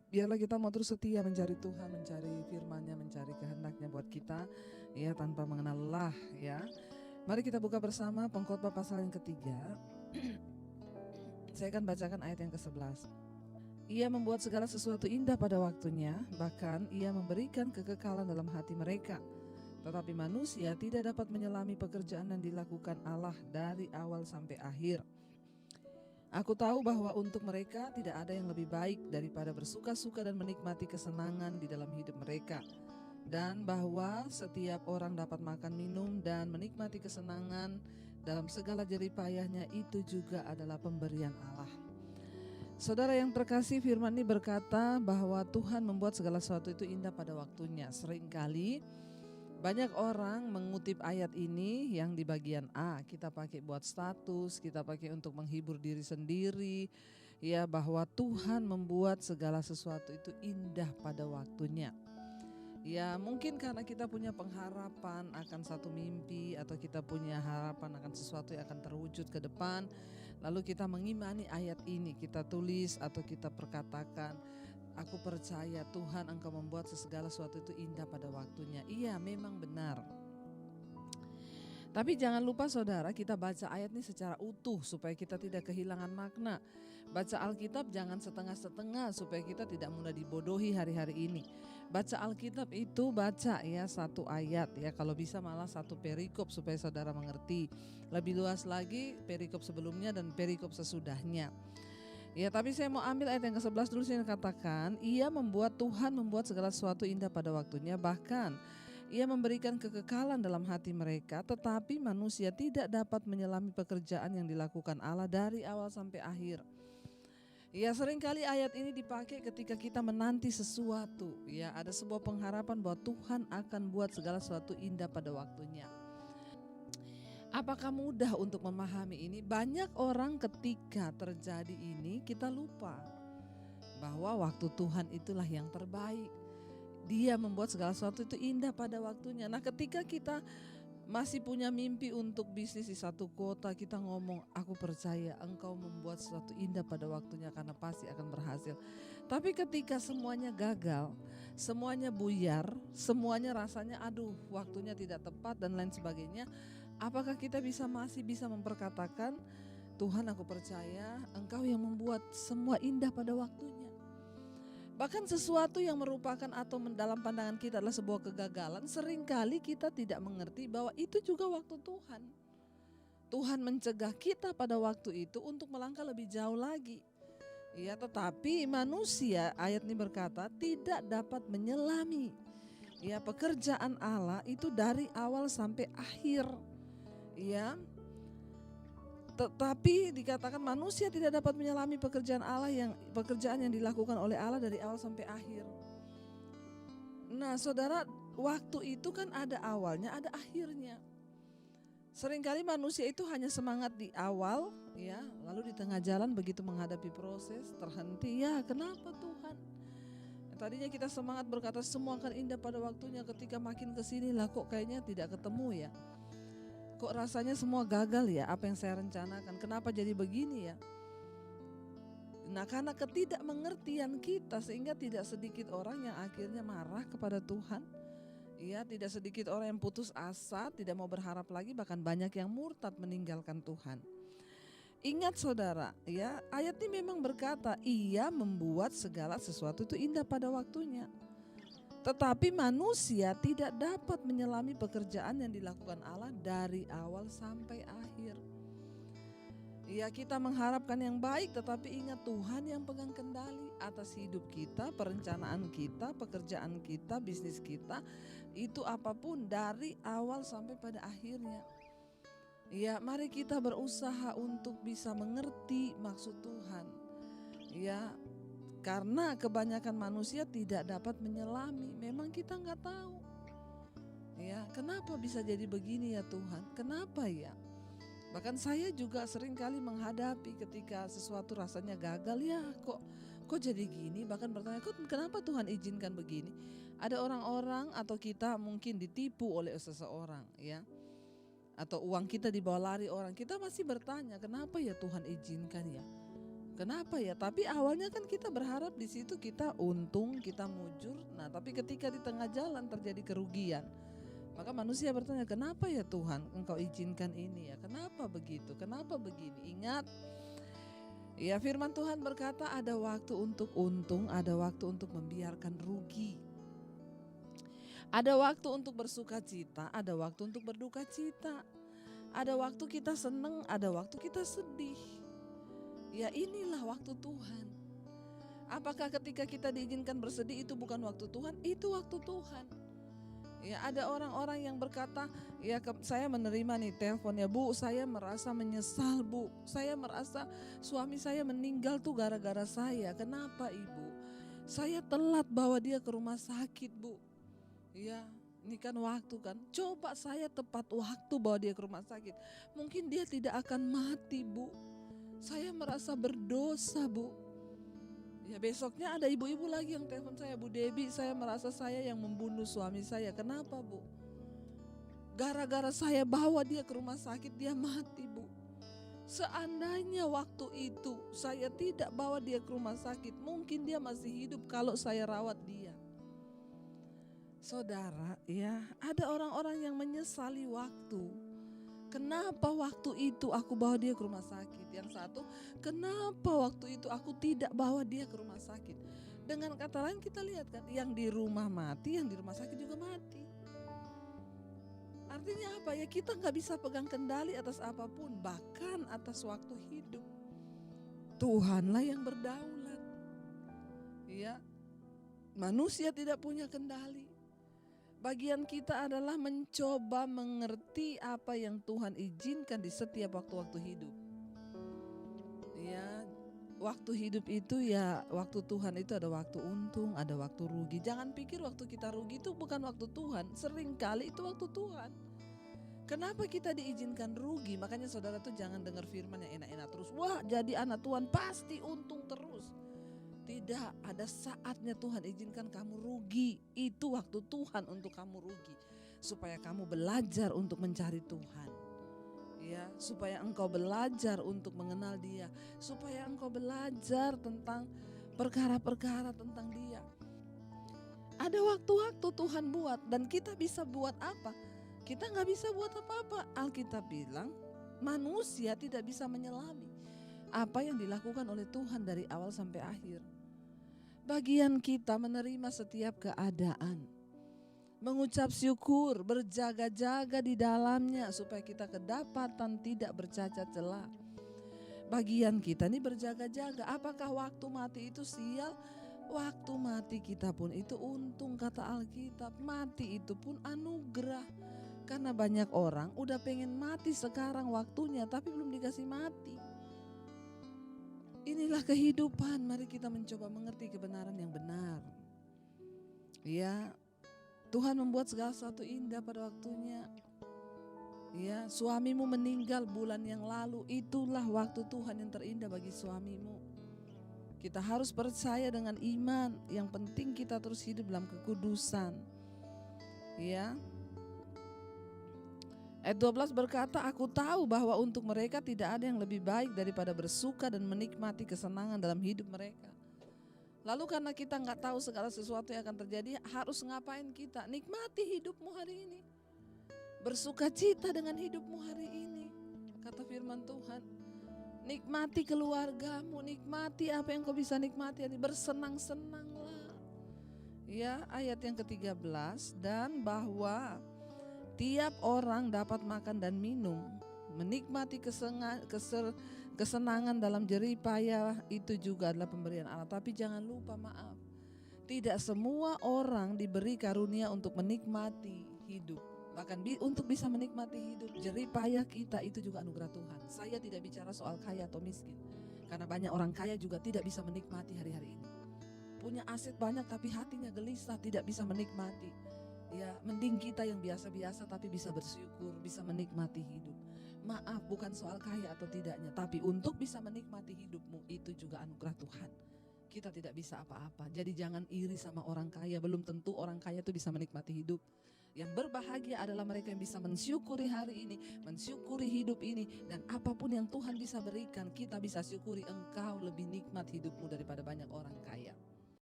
Biarlah kita mau terus setia mencari Tuhan, mencari firman-Nya, mencari kehendak-Nya buat kita, ya, tanpa mengenal lelah, ya. Mari kita buka bersama Pengkhotbah pasal yang ketiga. Saya akan bacakan ayat yang ke-11. Ia membuat segala sesuatu indah pada waktunya, bahkan ia memberikan kekekalan dalam hati mereka. Tetapi manusia tidak dapat menyelami pekerjaan yang dilakukan Allah dari awal sampai akhir. Aku tahu bahwa untuk mereka tidak ada yang lebih baik daripada bersuka-suka dan menikmati kesenangan di dalam hidup mereka, dan bahwa setiap orang dapat makan, minum, dan menikmati kesenangan dalam segala jerih payahnya itu juga adalah pemberian Allah. Saudara yang terkasih, firman ini berkata bahwa Tuhan membuat segala sesuatu itu indah pada waktunya. Seringkali banyak orang mengutip ayat ini yang di bagian A, kita pakai buat status, kita pakai untuk menghibur diri sendiri, ya, bahwa Tuhan membuat segala sesuatu itu indah pada waktunya. Ya, mungkin karena kita punya pengharapan akan satu mimpi, atau kita punya harapan akan sesuatu yang akan terwujud ke depan, lalu kita mengimani ayat ini, kita tulis atau kita perkatakan, aku percaya Tuhan, Engkau membuat segala sesuatu itu indah pada waktunya. Iya, memang benar. Tapi jangan lupa saudara, kita baca ayat ini secara utuh supaya kita tidak kehilangan makna. Baca Alkitab jangan setengah-setengah supaya kita tidak mudah dibodohi hari-hari ini. Baca Alkitab itu baca ya satu ayat ya, kalau bisa malah satu perikop supaya saudara mengerti. Lebih luas lagi perikop sebelumnya dan perikop sesudahnya. Ya, tapi saya mau ambil ayat yang ke-11 dulu. Saya katakan, Tuhan membuat segala sesuatu indah pada waktunya, bahkan ia memberikan kekekalan dalam hati mereka, tetapi manusia tidak dapat menyelami pekerjaan yang dilakukan Allah dari awal sampai akhir. Ya, seringkali ayat ini dipakai ketika kita menanti sesuatu. Ya, ada sebuah pengharapan bahwa Tuhan akan buat segala sesuatu indah pada waktunya. Apakah mudah untuk memahami ini? Banyak orang ketika terjadi ini kita lupa bahwa waktu Tuhan itulah yang terbaik. Dia membuat segala sesuatu itu indah pada waktunya. Nah, ketika kita masih punya mimpi untuk bisnis di satu kota, kita ngomong, aku percaya Engkau membuat sesuatu indah pada waktunya karena pasti akan berhasil. Tapi ketika semuanya gagal, semuanya buyar, semuanya rasanya aduh waktunya tidak tepat dan lain sebagainya, apakah kita masih bisa memperkatakan, Tuhan, aku percaya Engkau yang membuat semua indah pada waktunya. Bahkan sesuatu yang merupakan atau dalam pandangan kita adalah sebuah kegagalan, seringkali kita tidak mengerti bahwa itu juga waktu Tuhan. Tuhan mencegah kita pada waktu itu untuk melangkah lebih jauh lagi. Ya, tetapi manusia, ayat ini berkata, tidak dapat menyelami. Ya, pekerjaan Allah itu dari awal sampai akhir. Ya, tetapi dikatakan manusia tidak dapat menyelami pekerjaan yang dilakukan oleh Allah dari awal sampai akhir. Nah, saudara, waktu itu kan ada awalnya, ada akhirnya. Seringkali manusia itu hanya semangat di awal, ya, lalu di tengah jalan begitu menghadapi proses terhenti. Ya, kenapa Tuhan? Tadinya kita semangat berkata semua akan indah pada waktunya, ketika makin kesini lah kok kayaknya tidak ketemu ya. Kok rasanya semua gagal ya apa yang saya rencanakan, kenapa jadi begini ya. Nah, karena ketidakmengertian kita sehingga tidak sedikit orang yang akhirnya marah kepada Tuhan. Ya, tidak sedikit orang yang putus asa, tidak mau berharap lagi, bahkan banyak yang murtad meninggalkan Tuhan. Ingat saudara, ya, ayat ini memang berkata ia membuat segala sesuatu itu indah pada waktunya. Tetapi manusia tidak dapat menyelami pekerjaan yang dilakukan Allah dari awal sampai akhir. Ya, kita mengharapkan yang baik, tetapi ingat Tuhan yang pegang kendali atas hidup kita, perencanaan kita, pekerjaan kita, bisnis kita, itu apapun dari awal sampai pada akhirnya. Ya, mari kita berusaha untuk bisa mengerti maksud Tuhan. Ya, karena kebanyakan manusia tidak dapat menyelami, memang kita nggak tahu. Ya, kenapa bisa jadi begini ya Tuhan? Kenapa ya? Bahkan saya juga sering kali menghadapi ketika sesuatu rasanya gagal, ya kok jadi gini, bahkan bertanya, kenapa Tuhan izinkan begini? Ada orang-orang atau kita mungkin ditipu oleh seseorang, ya. Atau uang kita dibawa lari orang, kita masih bertanya, kenapa ya Tuhan izinkan ya? Kenapa ya? Tapi awalnya kan kita berharap di situ kita untung, kita mujur. Nah, tapi ketika di tengah jalan terjadi kerugian, maka manusia bertanya, kenapa ya Tuhan Engkau izinkan ini ya? Kenapa begitu? Kenapa begini? Ingat, ya firman Tuhan berkata ada waktu untuk untung, ada waktu untuk membiarkan rugi. Ada waktu untuk bersuka cita, ada waktu untuk berduka cita. Ada waktu kita senang, ada waktu kita sedih. Ya inilah waktu Tuhan. Apakah ketika kita diizinkan bersedih itu bukan waktu Tuhan? Itu waktu Tuhan. Ya ada orang-orang yang berkata, ya saya menerima nih teleponnya, Bu, saya merasa menyesal, Bu. Saya merasa suami saya meninggal tuh gara-gara saya. Kenapa Ibu? Saya telat bawa dia ke rumah sakit, Bu. Ya, ini kan waktu kan. Coba saya tepat waktu bawa dia ke rumah sakit. Mungkin dia tidak akan mati, Bu. Saya merasa berdosa, Bu. Ya besoknya ada ibu-ibu lagi yang telepon saya, Bu Debbie, saya merasa saya yang membunuh suami saya. Kenapa, Bu? Gara-gara saya bawa dia ke rumah sakit, dia mati, Bu. Seandainya waktu itu saya tidak bawa dia ke rumah sakit, mungkin dia masih hidup kalau saya rawat dia. Saudara, ya ada orang-orang yang menyesali waktu. Kenapa waktu itu aku bawa dia ke rumah sakit? Yang satu, kenapa waktu itu aku tidak bawa dia ke rumah sakit? Dengan kata lain kita lihat kan, yang di rumah mati, yang di rumah sakit juga mati. Artinya apa ya? Kita gak bisa pegang kendali atas apapun, bahkan atas waktu hidup. Tuhanlah yang berdaulat. Ya, manusia tidak punya kendali. Bagian kita adalah mencoba mengerti apa yang Tuhan izinkan di setiap waktu-waktu hidup. Ya, waktu hidup itu ya, waktu Tuhan itu ada waktu untung, ada waktu rugi. Jangan pikir waktu kita rugi itu bukan waktu Tuhan. Seringkali itu waktu Tuhan. Kenapa kita diizinkan rugi? Makanya saudara tuh jangan dengar firman yang enak-enak terus. Wah, jadi anak Tuhan pasti untung terus. Tidak, ada saatnya Tuhan izinkan kamu rugi. Itu waktu Tuhan untuk kamu rugi. Supaya kamu belajar untuk mencari Tuhan. Ya, supaya engkau belajar untuk mengenal Dia. Supaya engkau belajar tentang perkara-perkara tentang Dia. Ada waktu-waktu Tuhan buat dan kita bisa buat apa? Kita gak bisa buat apa-apa. Alkitab bilang manusia tidak bisa menyelami apa yang dilakukan oleh Tuhan dari awal sampai akhir. Bagian kita menerima setiap keadaan, mengucap syukur, berjaga-jaga di dalamnya supaya kita kedapatan tidak bercacat celah. Bagian kita ini berjaga-jaga. Apakah waktu mati itu sial? Waktu mati kita pun itu untung, kata Alkitab. Mati itu pun anugerah. Karena banyak orang udah pengen mati sekarang waktunya tapi belum dikasih mati. Inilah kehidupan, mari kita mencoba mengerti kebenaran yang benar. Ya, Tuhan membuat segala sesuatu indah pada waktunya. Ya, suamimu meninggal bulan yang lalu, itulah waktu Tuhan yang terindah bagi suamimu. Kita harus percaya dengan iman, yang penting kita terus hidup dalam kekudusan. Ya. Ayat 12 berkata, aku tahu bahwa untuk mereka tidak ada yang lebih baik daripada bersuka dan menikmati kesenangan dalam hidup mereka. Lalu karena kita gak tahu segala sesuatu yang akan terjadi, harus ngapain kita? Nikmati hidupmu hari ini. Bersuka cita dengan hidupmu hari ini. Kata firman Tuhan, nikmati keluargamu, nikmati apa yang kau bisa nikmati. Bersenang-senanglah. Ya, ayat yang ke-13, dan bahwa tiap orang dapat makan dan minum, menikmati kesenangan dalam jerih payah, itu juga adalah pemberian Allah. Tapi jangan lupa, maaf, tidak semua orang diberi karunia untuk menikmati hidup. Bahkan untuk bisa menikmati hidup, jerih payah kita itu juga anugerah Tuhan. Saya tidak bicara soal kaya atau miskin, karena banyak orang kaya juga tidak bisa menikmati hari-hari ini. Punya aset banyak tapi hatinya gelisah, tidak bisa menikmati. Ya, mending kita yang biasa-biasa tapi bisa bersyukur, bisa menikmati hidup. Maaf, bukan soal kaya atau tidaknya, tapi untuk bisa menikmati hidupmu itu juga anugerah Tuhan. Kita tidak bisa apa-apa. Jadi jangan iri sama orang kaya, belum tentu orang kaya itu bisa menikmati hidup. Yang berbahagia adalah mereka yang bisa mensyukuri hari ini, mensyukuri hidup ini, dan apapun yang Tuhan bisa berikan, kita bisa syukuri. Engkau lebih nikmat hidupmu daripada banyak orang kaya.